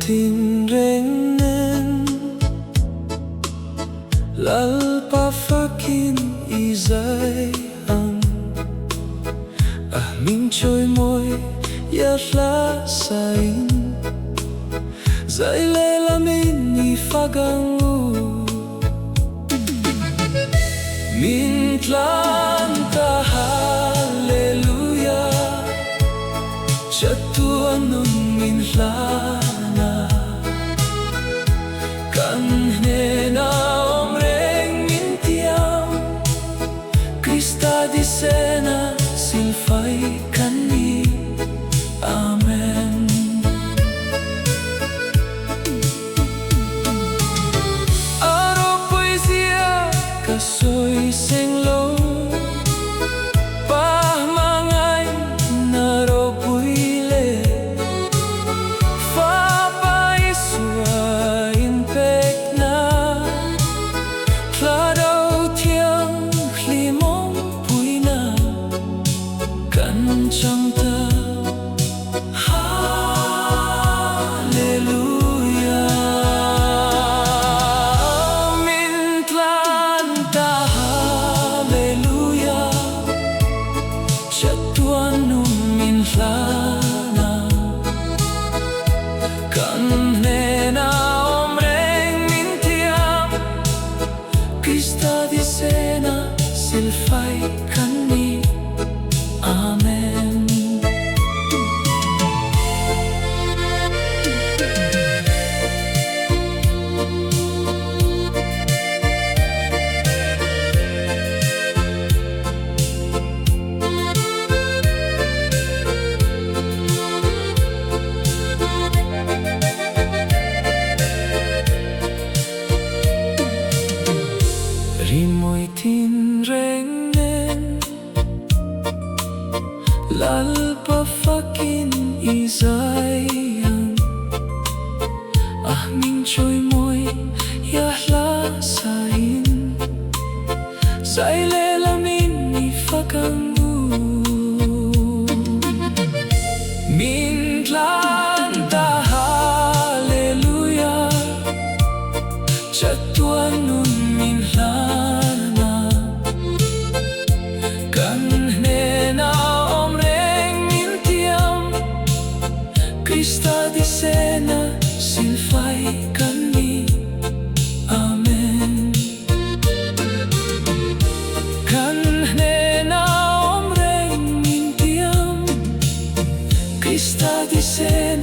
Tinreng Nen, Lalpa fakin hming sain, lamin min tlan Halleluiah, Chatuan min hnena, hnena reng tiam, Krista thisena silfai amen. Ropui kasoy seng hmangahna ropui Fapa Isua inpekna, Thlarau thianghlim awmpuina, chang Halleluiah. Min tlan Halleluiah, Chatuan min hnena, hnena reng tiam, Krista thisena silfai amen. Rimawi Tinreng Nen, Lalpa fakin hming sain, lamin min tlan Halleluiah, Chatuan min hnena, hnena reng tiam, Krista thisena silfai amen. Hnena reng tiam, Krista thisena